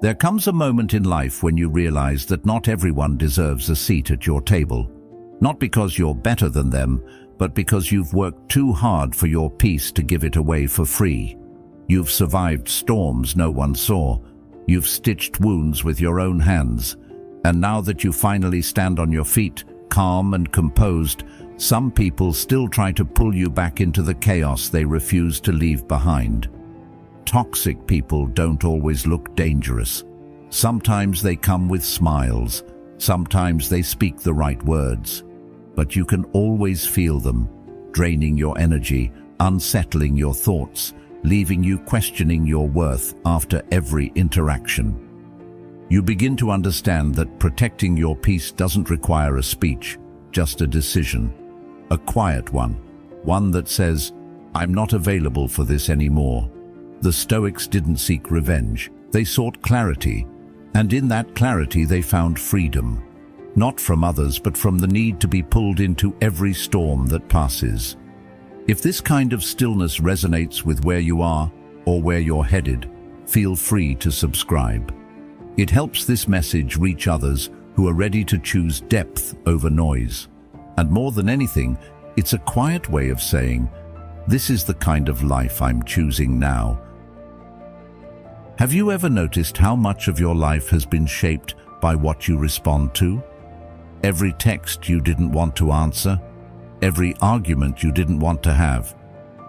There comes a moment in life when you realize that not everyone deserves a seat at your table. Not because you're better than them, but because you've worked too hard for your peace to give it away for free. You've survived storms no one saw. You've stitched wounds with your own hands. And now that you finally stand on your feet, calm and composed, some people still try to pull you back into the chaos they refuse to leave behind. Toxic people don't always look dangerous. Sometimes they come with smiles. Sometimes they speak the right words. But you can always feel them, draining your energy, unsettling your thoughts, leaving you questioning your worth after every interaction. You begin to understand that protecting your peace doesn't require a speech, just a decision. A quiet one that says, "I'm not available for this anymore." The Stoics didn't seek revenge. They sought clarity, and in that clarity they found freedom. Not from others, but from the need to be pulled into every storm that passes. If this kind of stillness resonates with where you are or where you're headed, feel free to subscribe. It helps this message reach others who are ready to choose depth over noise. And more than anything, it's a quiet way of saying, "This is the kind of life I'm choosing now." Have you ever noticed how much of your life has been shaped by what you respond to? Every text you didn't want to answer, every argument you didn't want to have,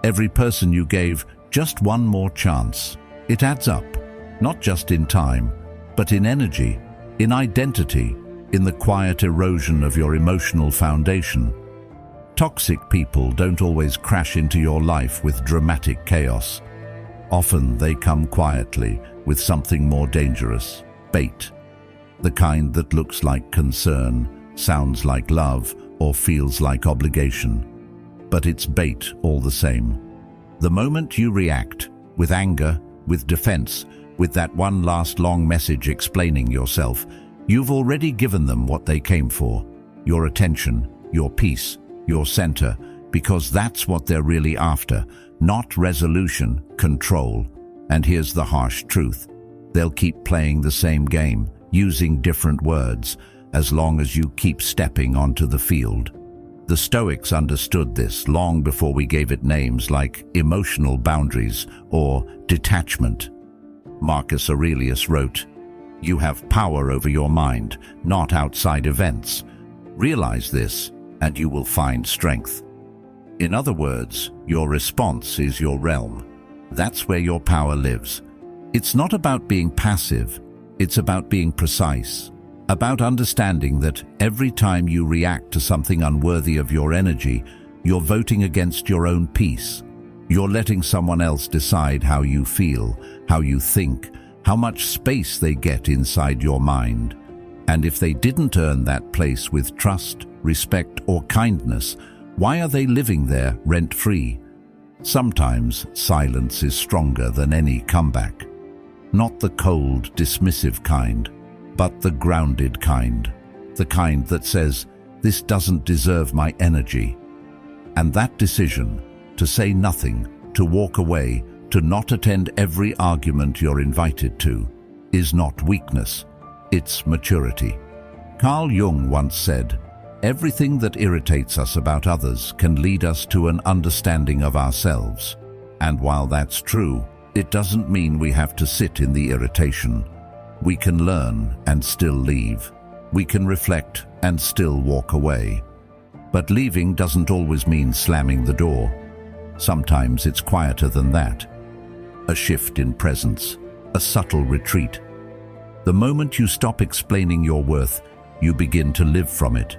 every person you gave just one more chance. It adds up, not just in time, but in energy, in identity, in the quiet erosion of your emotional foundation. Toxic people don't always crash into your life with dramatic chaos. Often they come quietly with something more dangerous, bait. The kind that looks like concern, sounds like love, or feels like obligation. But it's bait all the same. The moment you react, with anger, with defense, with that one last long message explaining yourself, you've already given them what they came for. Your attention, your peace, your center, because that's what they're really after. Not resolution, control. And here's the harsh truth. They'll keep playing the same game, using different words, as long as you keep stepping onto the field. The Stoics understood this long before we gave it names like emotional boundaries or detachment. Marcus Aurelius wrote, "You have power over your mind, not outside events. Realize this, and you will find strength." In other words, your response is your realm. That's where your power lives. It's not about being passive, it's about being precise. About understanding that every time you react to something unworthy of your energy, you're voting against your own peace. You're letting someone else decide how you feel, how you think, how much space they get inside your mind. And if they didn't earn that place with trust, respect, or kindness, why are they living there rent-free? Sometimes silence is stronger than any comeback. Not the cold, dismissive kind, but the grounded kind. The kind that says, "This doesn't deserve my energy." And that decision, to say nothing, to walk away, to not attend every argument you're invited to, is not weakness, it's maturity. Carl Jung once said, "Everything that irritates us about others can lead us to an understanding of ourselves." And while that's true, it doesn't mean we have to sit in the irritation. We can learn and still leave. We can reflect and still walk away. But leaving doesn't always mean slamming the door. Sometimes it's quieter than that. A shift in presence, a subtle retreat. The moment you stop explaining your worth, you begin to live from it.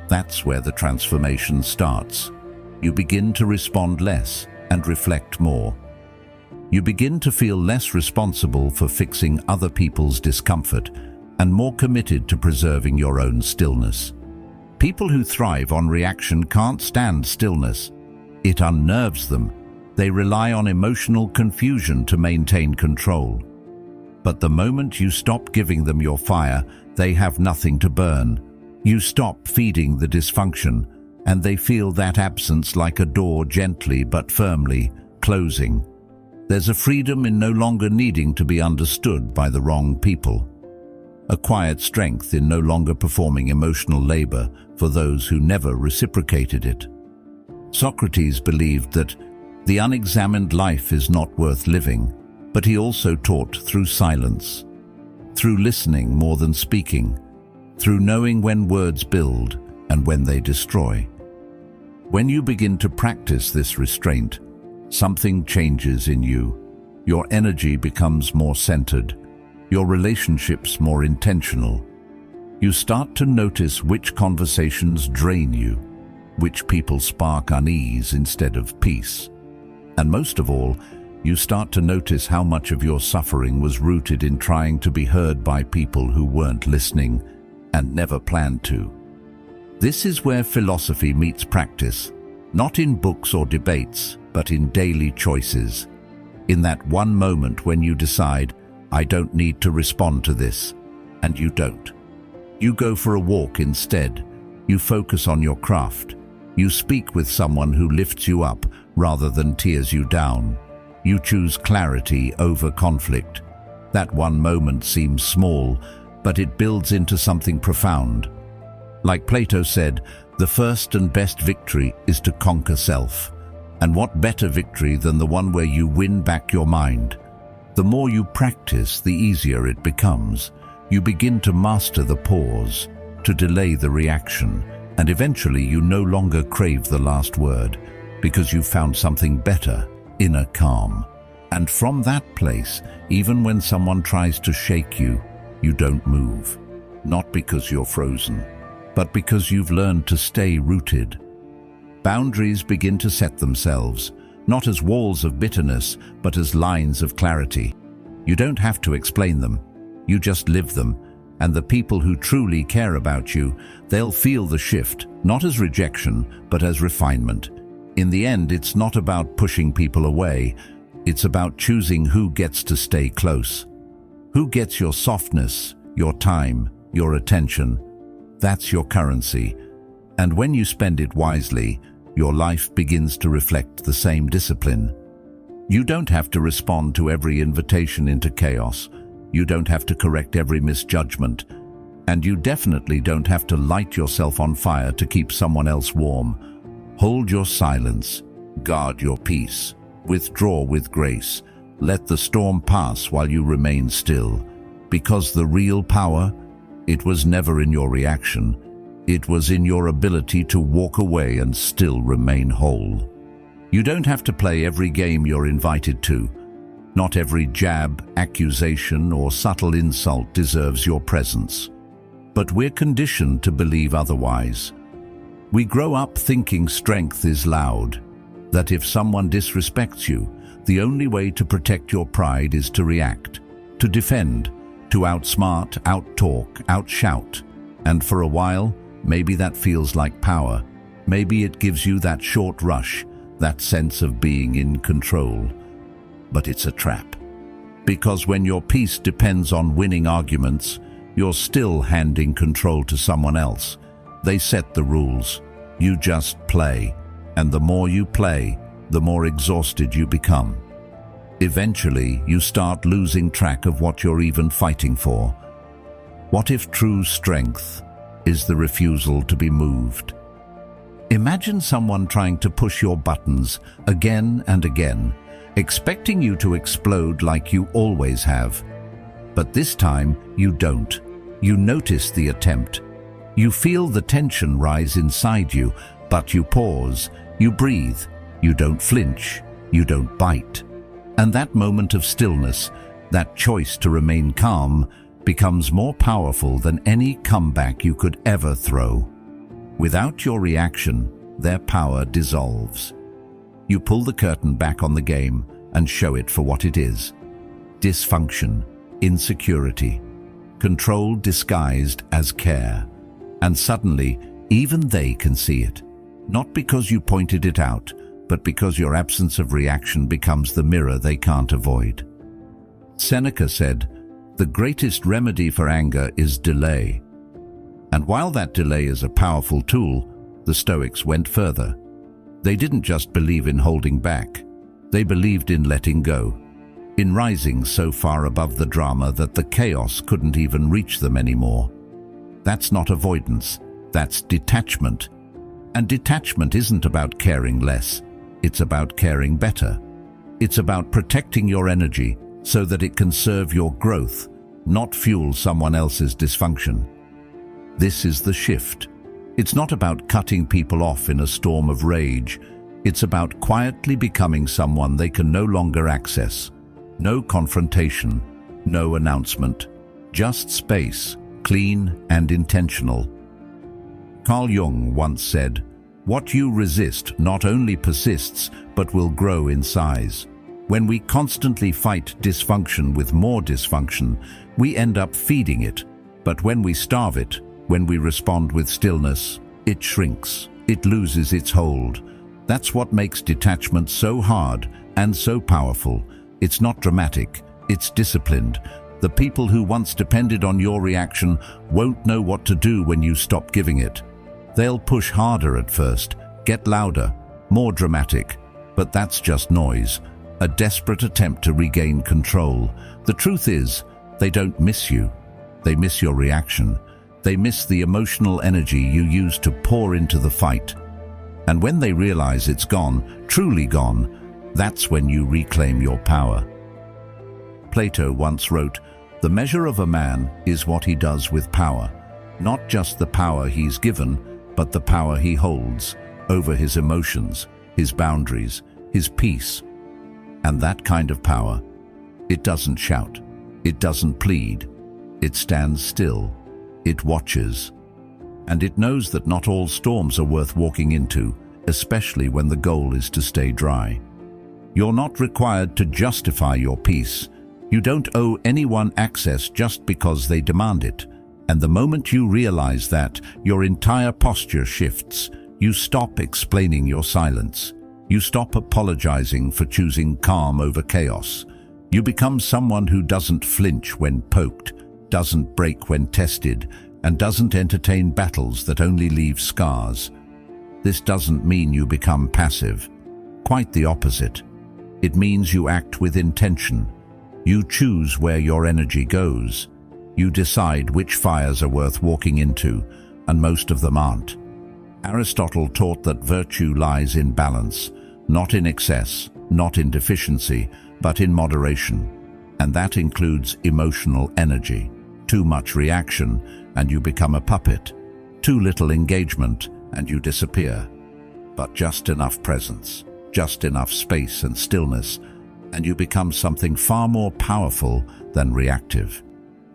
That's where the transformation starts. You begin to respond less and reflect more. You begin to feel less responsible for fixing other people's discomfort and more committed to preserving your own stillness. People who thrive on reaction can't stand stillness. It unnerves them. They rely on emotional confusion to maintain control. But the moment you stop giving them your fire, they have nothing to burn. You stop feeding the dysfunction, and they feel that absence like a door gently but firmly closing. There's a freedom in no longer needing to be understood by the wrong people. A quiet strength in no longer performing emotional labor for those who never reciprocated it. Socrates believed that the unexamined life is not worth living, but he also taught through silence, through listening more than speaking, through knowing when words build and when they destroy. When you begin to practice this restraint, something changes in you. Your energy becomes more centered, your relationships more intentional. You start to notice which conversations drain you, which people spark unease instead of peace. And most of all, you start to notice how much of your suffering was rooted in trying to be heard by people who weren't listening and never planned to. This is where philosophy meets practice, not in books or debates, but in daily choices. In that one moment when you decide, I don't need to respond to this, and you don't. You go for a walk instead. You focus on your craft. You speak with someone who lifts you up rather than tears you down. You choose clarity over conflict. That one moment seems small, but it builds into something profound. Like Plato said, the first and best victory is to conquer self. And what better victory than the one where you win back your mind? The more you practice, the easier it becomes. You begin to master the pause, to delay the reaction, and eventually you no longer crave the last word, because you've found something better, inner calm. And from that place, even when someone tries to shake you, you don't move. Not because you're frozen, but because you've learned to stay rooted. Boundaries begin to set themselves, not as walls of bitterness, but as lines of clarity. You don't have to explain them. You just live them, and the people who truly care about you, they'll feel the shift, not as rejection, but as refinement. In the end, it's not about pushing people away. It's about choosing who gets to stay close. Who gets your softness, your time, your attention. That's your currency. And when you spend it wisely, your life begins to reflect the same discipline. You don't have to respond to every invitation into chaos. You don't have to correct every misjudgment. And you definitely don't have to light yourself on fire to keep someone else warm. Hold your silence. Guard your peace. Withdraw with grace. Let the storm pass while you remain still. Because the real power, it was never in your reaction. It was in your ability to walk away and still remain whole. You don't have to play every game you're invited to. Not every jab, accusation, or subtle insult deserves your presence. But we're conditioned to believe otherwise. We grow up thinking strength is loud, that if someone disrespects you, the only way to protect your pride is to react, to defend, to outsmart, outtalk, outshout. And for a while, maybe that feels like power. Maybe it gives you that short rush, that sense of being in control. But it's a trap. Because when your peace depends on winning arguments, you're still handing control to someone else. They set the rules. You just play. And the more you play, the more exhausted you become. Eventually, you start losing track of what you're even fighting for. What if true strength is the refusal to be moved? Imagine someone trying to push your buttons again and again, expecting you to explode like you always have. But this time, you don't. You notice the attempt. You feel the tension rise inside you, but you pause, you breathe, you don't flinch, you don't bite. And that moment of stillness, that choice to remain calm, becomes more powerful than any comeback you could ever throw. Without your reaction, their power dissolves. You pull the curtain back on the game and show it for what it is. Dysfunction, insecurity, control disguised as care. And suddenly, even they can see it. Not because you pointed it out, but because your absence of reaction becomes the mirror they can't avoid. Seneca said, "The greatest remedy for anger is delay." And while that delay is a powerful tool, the Stoics went further. They didn't just believe in holding back. They believed in letting go, in rising so far above the drama that the chaos couldn't even reach them anymore. That's not avoidance, that's detachment. And detachment isn't about caring less, it's about caring better. It's about protecting your energy so that it can serve your growth, not fuel someone else's dysfunction. This is the shift. It's not about cutting people off in a storm of rage. It's about quietly becoming someone they can no longer access. No confrontation, no announcement, just space, clean and intentional. Carl Jung once said, "What you resist not only persists, but will grow in size." When we constantly fight dysfunction with more dysfunction, we end up feeding it. But when we starve it, when we respond with stillness, it shrinks, it loses its hold. That's what makes detachment so hard and so powerful. It's not dramatic, it's disciplined. The people who once depended on your reaction won't know what to do when you stop giving it. They'll push harder at first, get louder, more dramatic, but that's just noise, a desperate attempt to regain control. The truth is, they don't miss you. They miss your reaction. They miss the emotional energy you used to pour into the fight. And when they realize it's gone, truly gone, that's when you reclaim your power. Plato once wrote, "The measure of a man is what he does with power, not just the power he's given, but the power he holds over his emotions, his boundaries, his peace." And that kind of power, it doesn't shout, it doesn't plead, it stands still, it watches. And it knows that not all storms are worth walking into, especially when the goal is to stay dry. You're not required to justify your peace. You don't owe anyone access just because they demand it. And the moment you realize that, your entire posture shifts. You stop explaining your silence. You stop apologizing for choosing calm over chaos. You become someone who doesn't flinch when poked, doesn't break when tested, and doesn't entertain battles that only leave scars. This doesn't mean you become passive. Quite the opposite. It means you act with intention. You choose where your energy goes. You decide which fires are worth walking into, and most of them aren't. Aristotle taught that virtue lies in balance, not in excess, not in deficiency, but in moderation. And that includes emotional energy. Too much reaction, and you become a puppet. Too little engagement, and you disappear. But just enough presence, just enough space and stillness, and you become something far more powerful than reactive.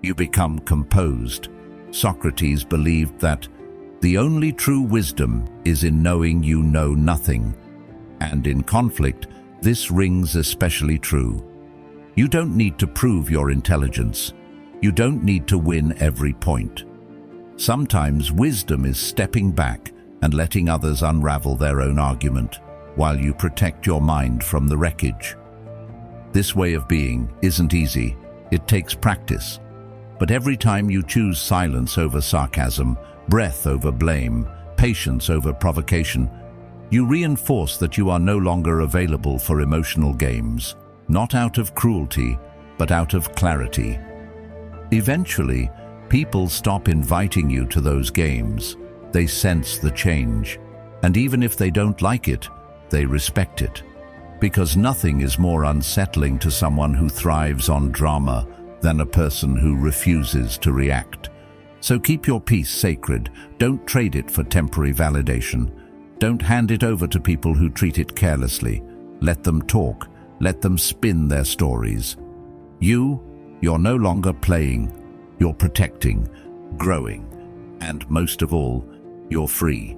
You become composed. Socrates believed that the only true wisdom is in knowing you know nothing. And in conflict, this rings especially true. You don't need to prove your intelligence. You don't need to win every point. Sometimes wisdom is stepping back and letting others unravel their own argument, while you protect your mind from the wreckage. This way of being isn't easy. It takes practice. But every time you choose silence over sarcasm, breath over blame, patience over provocation, you reinforce that you are no longer available for emotional games, not out of cruelty, but out of clarity. Eventually, people stop inviting you to those games. They sense the change, and even if they don't like it, they respect it. Because nothing is more unsettling to someone who thrives on drama than a person who refuses to react. So keep your peace sacred. Don't trade it for temporary validation. Don't hand it over to people who treat it carelessly. Let them talk. Let them spin their stories. You're no longer playing. You're protecting, growing, and most of all, you're free.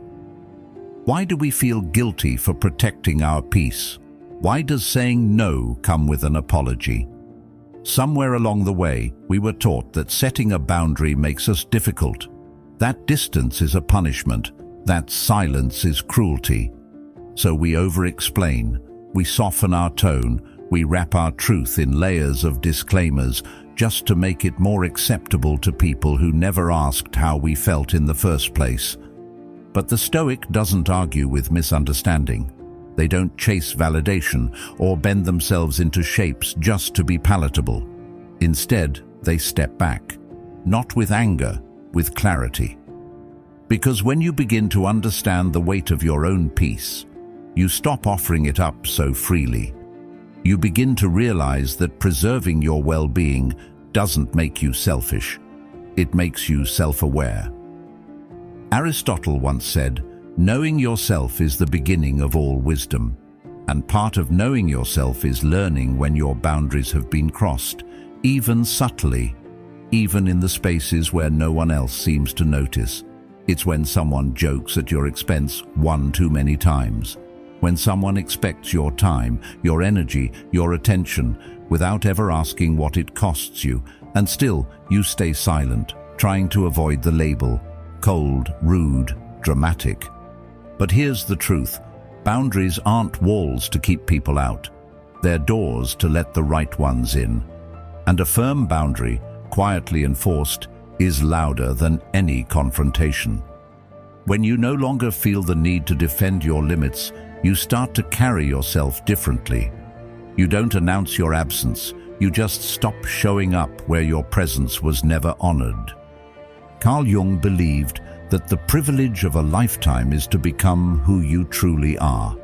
Why do we feel guilty for protecting our peace? Why does saying no come with an apology? Somewhere along the way, we were taught that setting a boundary makes us difficult. That distance is a punishment. That silence is cruelty. So we over-explain. We soften our tone. We wrap our truth in layers of disclaimers just to make it more acceptable to people who never asked how we felt in the first place. But the Stoic doesn't argue with misunderstanding. They don't chase validation or bend themselves into shapes just to be palatable. Instead, they step back, not with anger, with clarity. Because when you begin to understand the weight of your own peace, you stop offering it up so freely. You begin to realize that preserving your well-being doesn't make you selfish. It makes you self-aware. Aristotle once said, "Knowing yourself is the beginning of all wisdom." And part of knowing yourself is learning when your boundaries have been crossed, even subtly, even in the spaces where no one else seems to notice. It's when someone jokes at your expense one too many times, when someone expects your time, your energy, your attention, without ever asking what it costs you, and still you stay silent, trying to avoid the label, cold, rude, dramatic. But here's the truth. Boundaries aren't walls to keep people out. They're doors to let the right ones in. And a firm boundary, quietly enforced, is louder than any confrontation. When you no longer feel the need to defend your limits, you start to carry yourself differently. You don't announce your absence, you just stop showing up where your presence was never honored. Carl Jung believed that the privilege of a lifetime is to become who you truly are.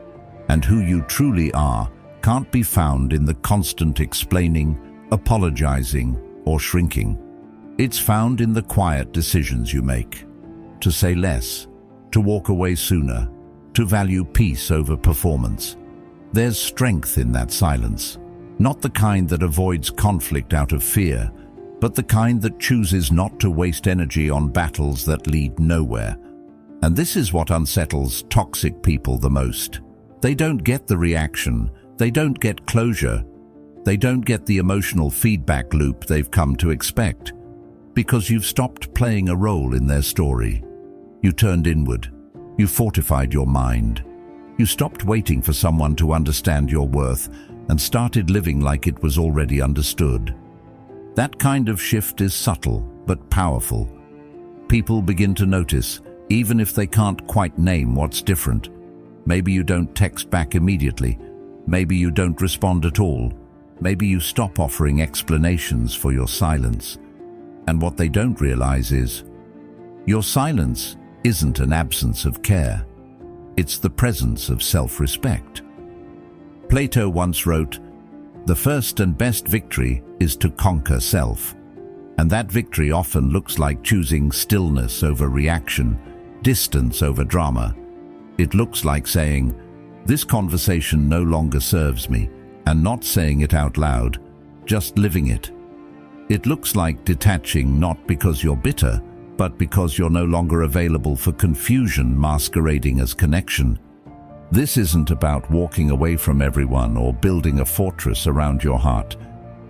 And who you truly are can't be found in the constant explaining, apologizing, or shrinking. It's found in the quiet decisions you make. To say less, to walk away sooner, to value peace over performance. There's strength in that silence, not the kind that avoids conflict out of fear, but the kind that chooses not to waste energy on battles that lead nowhere. And this is what unsettles toxic people the most. They don't get the reaction, they don't get closure, they don't get the emotional feedback loop they've come to expect, because you've stopped playing a role in their story. You turned inward, you fortified your mind, you stopped waiting for someone to understand your worth and started living like it was already understood. That kind of shift is subtle but powerful. People begin to notice, even if they can't quite name what's different. Maybe you don't text back immediately. Maybe you don't respond at all. Maybe you stop offering explanations for your silence. And what they don't realize is, your silence isn't an absence of care. It's the presence of self-respect. Plato once wrote, "The first and best victory is to conquer self." And that victory often looks like choosing stillness over reaction, distance over drama. It looks like saying, "This conversation no longer serves me," and not saying it out loud, just living it. It looks like detaching not because you're bitter, but because you're no longer available for confusion masquerading as connection. This isn't about walking away from everyone or building a fortress around your heart.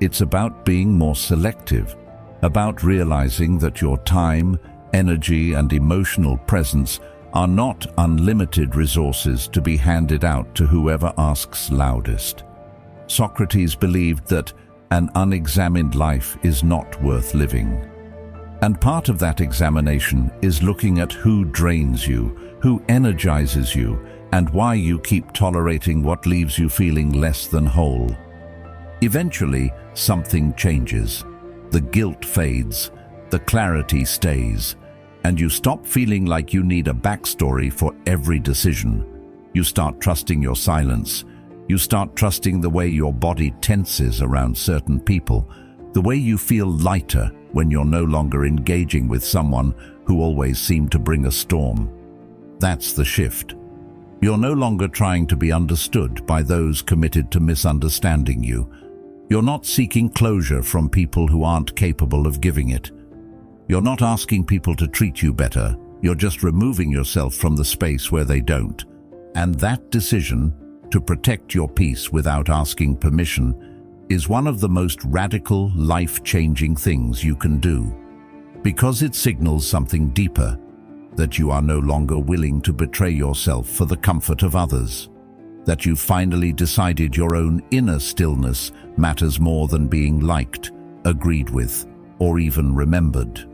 It's about being more selective, about realizing that your time, energy, and emotional presence are not unlimited resources to be handed out to whoever asks loudest. Socrates believed that an unexamined life is not worth living. And part of that examination is looking at who drains you, who energizes you, and why you keep tolerating what leaves you feeling less than whole. Eventually, something changes. The guilt fades, the clarity stays, and you stop feeling like you need a backstory for every decision. You start trusting your silence. You start trusting the way your body tenses around certain people, the way you feel lighter when you're no longer engaging with someone who always seemed to bring a storm. That's the shift. You're no longer trying to be understood by those committed to misunderstanding you. You're not seeking closure from people who aren't capable of giving it. You're not asking people to treat you better. You're just removing yourself from the space where they don't. And that decision, to protect your peace without asking permission, is one of the most radical, life-changing things you can do. Because it signals something deeper, that you are no longer willing to betray yourself for the comfort of others. That you've finally decided your own inner stillness matters more than being liked, agreed with, or even remembered.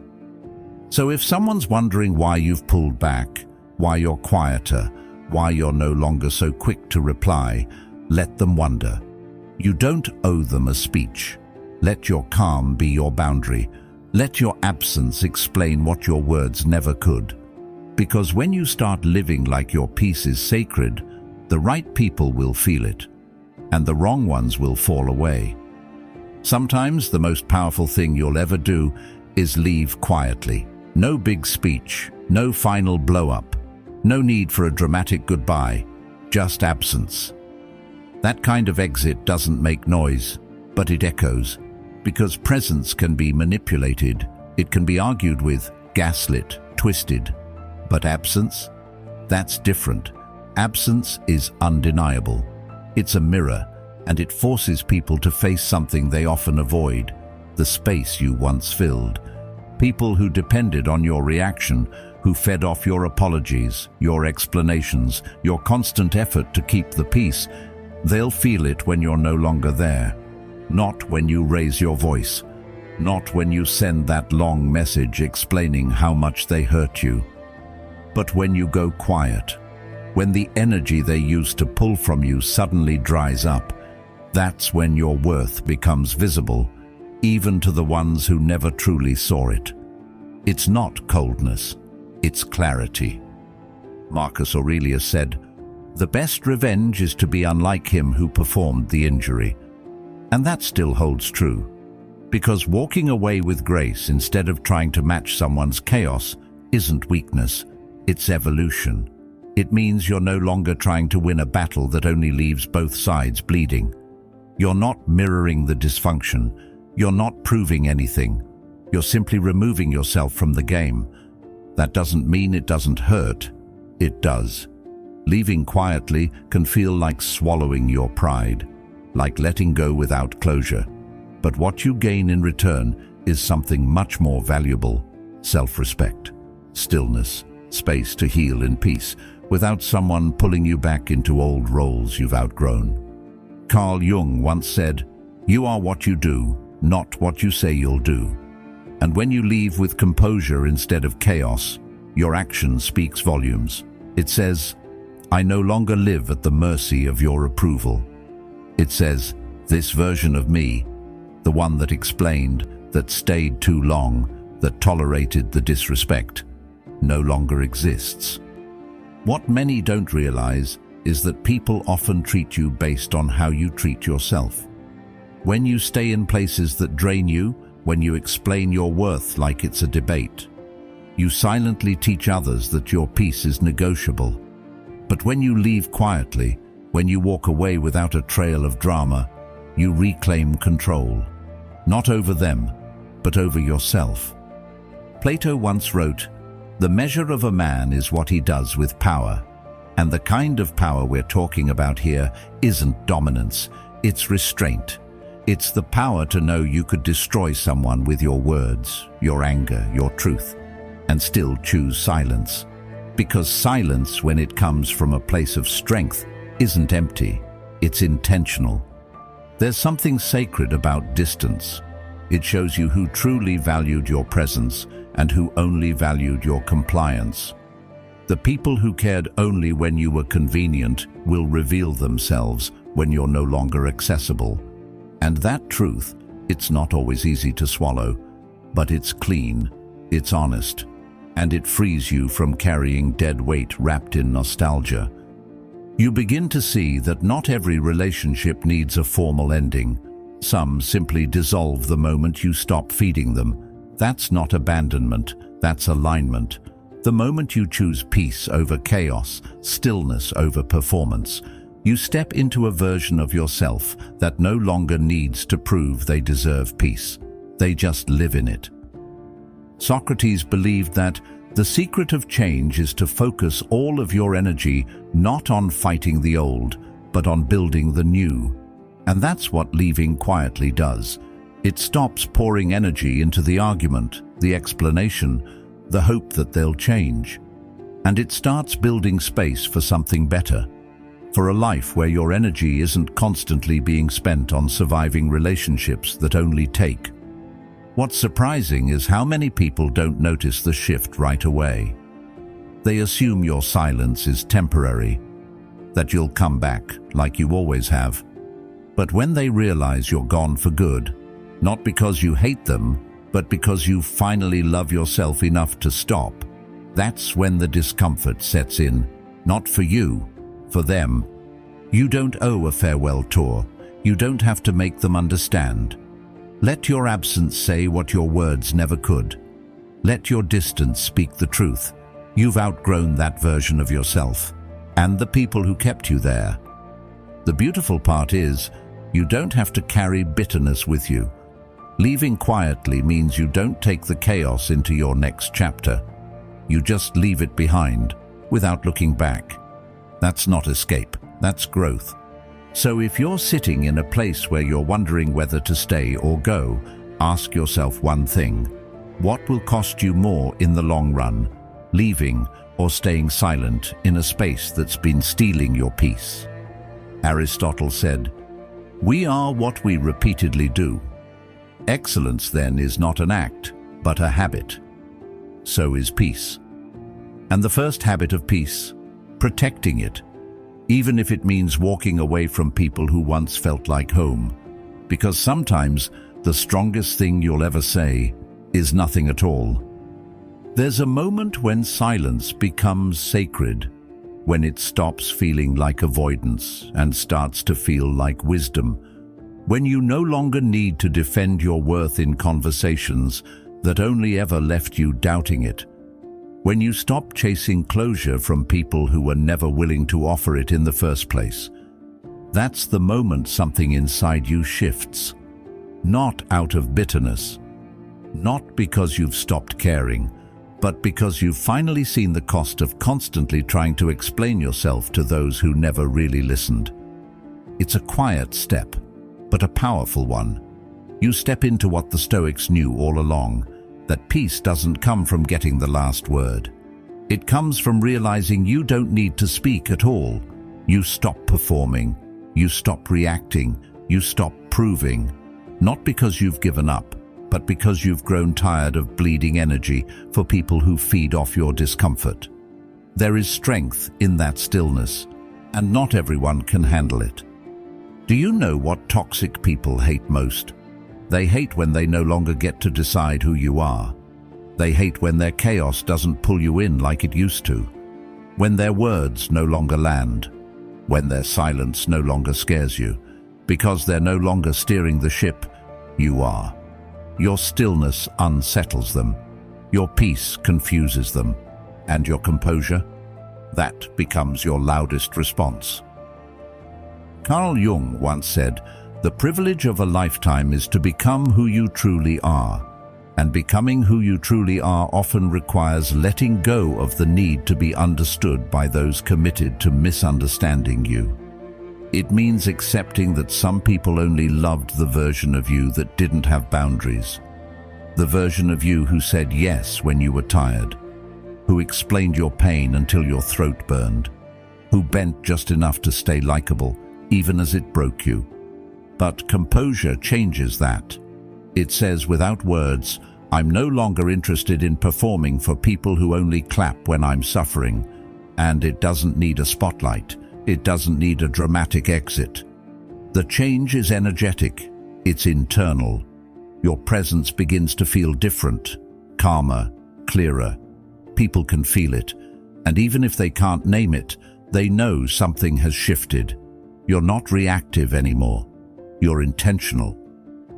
So if someone's wondering why you've pulled back, why you're quieter, why you're no longer so quick to reply. Let them wonder. You don't owe them a speech. Let your calm be your boundary. Let your absence explain what your words never could. Because when you start living like your peace is sacred, the right people will feel it, and the wrong ones will fall away. Sometimes the most powerful thing you'll ever do is leave quietly. No big speech, no final blow-up, no need for a dramatic goodbye, just absence. That kind of exit doesn't make noise, but it echoes, because presence can be manipulated, it can be argued with, gaslit, twisted. But absence? That's different. Absence is undeniable. It's a mirror, and it forces people to face something they often avoid, the space you once filled. People who depended on your reaction, who fed off your apologies, your explanations, your constant effort to keep the peace, they'll feel it when you're no longer there. Not when you raise your voice. Not when you send that long message explaining how much they hurt you. But when you go quiet, when the energy they used to pull from you suddenly dries up, that's when your worth becomes visible, even to the ones who never truly saw it. It's not coldness, it's clarity. Marcus Aurelius said, "The best revenge is to be unlike him who performed the injury." And that still holds true, because walking away with grace instead of trying to match someone's chaos isn't weakness, it's evolution. It means you're no longer trying to win a battle that only leaves both sides bleeding. You're not mirroring the dysfunction. You're not proving anything. You're simply removing yourself from the game. That doesn't mean it doesn't hurt. It does. Leaving quietly can feel like swallowing your pride, like letting go without closure. But what you gain in return is something much more valuable: self-respect, stillness, space to heal in peace, without someone pulling you back into old roles you've outgrown. Carl Jung once said, "You are what you do, not what you say you'll do." And when you leave with composure instead of chaos, your action speaks volumes. It says, "I no longer live at the mercy of your approval." It says, "This version of me, the one that explained, that stayed too long, that tolerated the disrespect, no longer exists." What many don't realize is that people often treat you based on how you treat yourself. When you stay in places that drain you, when you explain your worth like it's a debate, you silently teach others that your peace is negotiable. But when you leave quietly, when you walk away without a trail of drama, you reclaim control, not over them, but over yourself. Plato once wrote, "The measure of a man is what he does with power." And the kind of power we're talking about here isn't dominance, it's restraint. It's the power to know you could destroy someone with your words, your anger, your truth, and still choose silence. Because silence, when it comes from a place of strength, isn't empty, it's intentional. There's something sacred about distance. It shows you who truly valued your presence and who only valued your compliance. The people who cared only when you were convenient will reveal themselves when you're no longer accessible. And that truth, it's not always easy to swallow, but it's clean, it's honest, and it frees you from carrying dead weight wrapped in nostalgia. You begin to see that not every relationship needs a formal ending. Some simply dissolve the moment you stop feeding them. That's not abandonment, that's alignment. The moment you choose peace over chaos, stillness over performance, you step into a version of yourself that no longer needs to prove they deserve peace. They just live in it. Socrates believed that the secret of change is to focus all of your energy not on fighting the old, but on building the new. And that's what leaving quietly does. It stops pouring energy into the argument, the explanation, the hope that they'll change. And it starts building space for something better, for a life where your energy isn't constantly being spent on surviving relationships that only take. What's surprising is how many people don't notice the shift right away. They assume your silence is temporary, that you'll come back like you always have. But when they realize you're gone for good, not because you hate them, but because you finally love yourself enough to stop, that's when the discomfort sets in. Not for you, for them. You don't owe a farewell tour. You don't have to make them understand. Let your absence say what your words never could. Let your distance speak the truth. You've outgrown that version of yourself, and the people who kept you there. The beautiful part is, you don't have to carry bitterness with you. Leaving quietly means you don't take the chaos into your next chapter. You just leave it behind, without looking back. That's not escape, that's growth. So if you're sitting in a place where you're wondering whether to stay or go, ask yourself one thing. What will cost you more in the long run, leaving or staying silent in a space that's been stealing your peace? Aristotle said, "We are what we repeatedly do." Excellence, then, is not an act, but a habit. So is peace. And the first habit of peace, protecting it, even if it means walking away from people who once felt like home. Because sometimes the strongest thing you'll ever say is nothing at all. There's a moment when silence becomes sacred, when it stops feeling like avoidance and starts to feel like wisdom, when you no longer need to defend your worth in conversations that only ever left you doubting it, when you stop chasing closure from people who were never willing to offer it in the first place. That's the moment something inside you shifts. Not out of bitterness, not because you've stopped caring, but because you've finally seen the cost of constantly trying to explain yourself to those who never really listened. It's a quiet step, but a powerful one. You step into what the Stoics knew all along, that peace doesn't come from getting the last word. It comes from realizing you don't need to speak at all. You stop performing, you stop reacting, you stop proving, not because you've given up, but because you've grown tired of bleeding energy for people who feed off your discomfort. There is strength in that stillness, and not everyone can handle it. Do you know what toxic people hate most? They hate when they no longer get to decide who you are. They hate when their chaos doesn't pull you in like it used to, when their words no longer land, when their silence no longer scares you, because they're no longer steering the ship, you are. Your stillness unsettles them, your peace confuses them, and your composure, that becomes your loudest response. Carl Jung once said, "The privilege of a lifetime is to become who you truly are, and becoming who you truly are often requires letting go of the need to be understood by those committed to misunderstanding you. It means accepting that some people only loved the version of you that didn't have boundaries, the version of you who said yes when you were tired, who explained your pain until your throat burned, who bent just enough to stay likable, even as it broke you. But composure changes that. It says without words, I'm no longer interested in performing for people who only clap when I'm suffering, and it doesn't need a spotlight. It doesn't need a dramatic exit. The change is energetic. It's internal. Your presence begins to feel different, calmer, clearer. People can feel it, and even if they can't name it, they know something has shifted. You're not reactive anymore. You're intentional.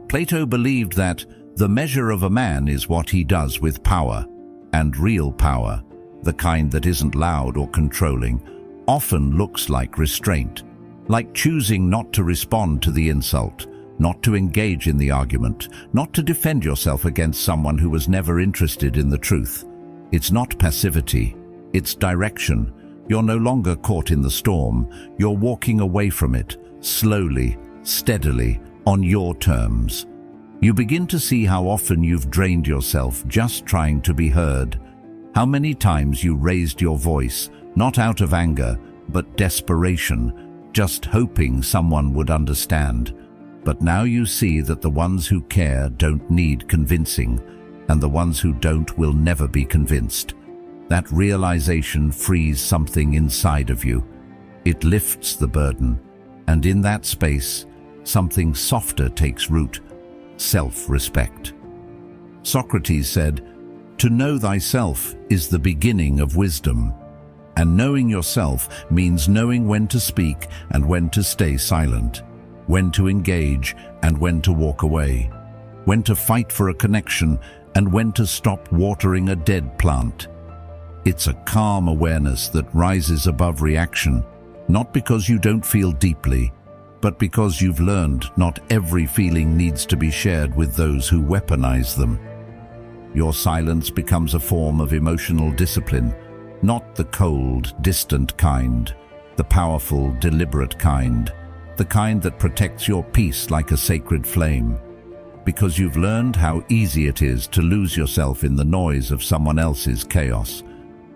Plato believed that the measure of a man is what he does with power, and real power, the kind that isn't loud or controlling, often looks like restraint, like choosing not to respond to the insult, not to engage in the argument, not to defend yourself against someone who was never interested in the truth. It's not passivity, it's direction. You're no longer caught in the storm. You're walking away from it, slowly, steadily, on your terms. You begin to see how often you've drained yourself just trying to be heard. How many times you raised your voice, not out of anger, but desperation, just hoping someone would understand. But now you see that the ones who care don't need convincing, and the ones who don't will never be convinced. That realization frees something inside of you. It lifts the burden, and in that space, something softer takes root: self-respect. Socrates said, "To know thyself is the beginning of wisdom." And knowing yourself means knowing when to speak and when to stay silent, when to engage and when to walk away, when to fight for a connection and when to stop watering a dead plant. It's a calm awareness that rises above reaction, not because you don't feel deeply, but because you've learned not every feeling needs to be shared with those who weaponize them. Your silence becomes a form of emotional discipline, not the cold, distant kind, the powerful, deliberate kind, the kind that protects your peace like a sacred flame. Because you've learned how easy it is to lose yourself in the noise of someone else's chaos,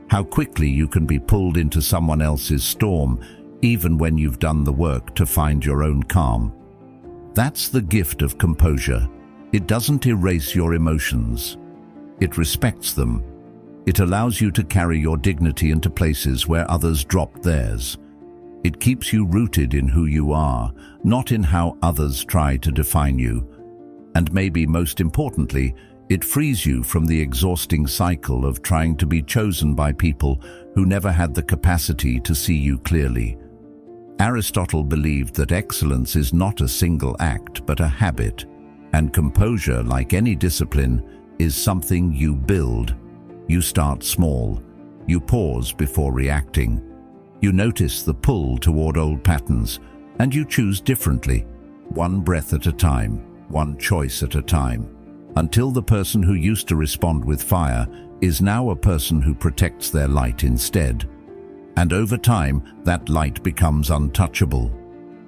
how quickly you can be pulled into someone else's storm, even when you've done the work to find your own calm. That's the gift of composure. It doesn't erase your emotions. It respects them. It allows you to carry your dignity into places where others drop theirs. It keeps you rooted in who you are, not in how others try to define you. And maybe most importantly, it frees you from the exhausting cycle of trying to be chosen by people who never had the capacity to see you clearly. Aristotle believed that excellence is not a single act but a habit, and composure, like any discipline, is something you build. You start small. You pause before reacting. You notice the pull toward old patterns, and you choose differently, one breath at a time, one choice at a time, until the person who used to respond with fire is now a person who protects their light instead. And over time, that light becomes untouchable.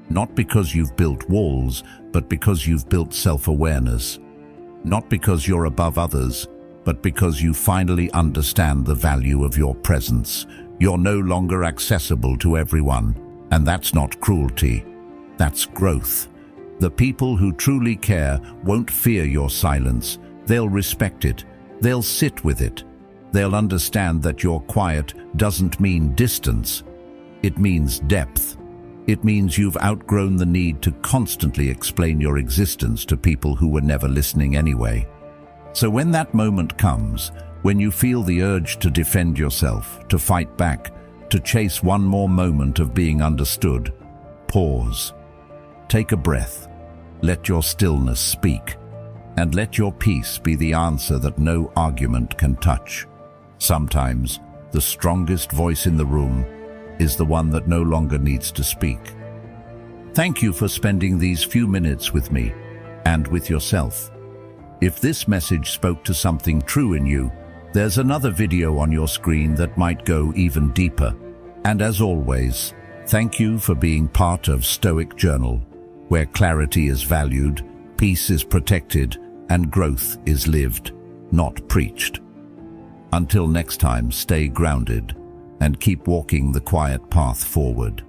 Not because you've built walls, but because you've built self-awareness. Not because you're above others, but because you finally understand the value of your presence. You're no longer accessible to everyone, and that's not cruelty. That's growth. The people who truly care won't fear your silence. They'll respect it. They'll sit with it. They'll understand that your quiet doesn't mean distance. It means depth. It means you've outgrown the need to constantly explain your existence to people who were never listening anyway. So when that moment comes, when you feel the urge to defend yourself, to fight back, to chase one more moment of being understood, pause. Take a breath. Let your stillness speak. And let your peace be the answer that no argument can touch. Sometimes, the strongest voice in the room is the one that no longer needs to speak. Thank you for spending these few minutes with me and with yourself. If this message spoke to something true in you, there's another video on your screen that might go even deeper. And as always, thank you for being part of Stoic Journal, where clarity is valued, peace is protected, and growth is lived, not preached. Until next time, stay grounded and keep walking the quiet path forward.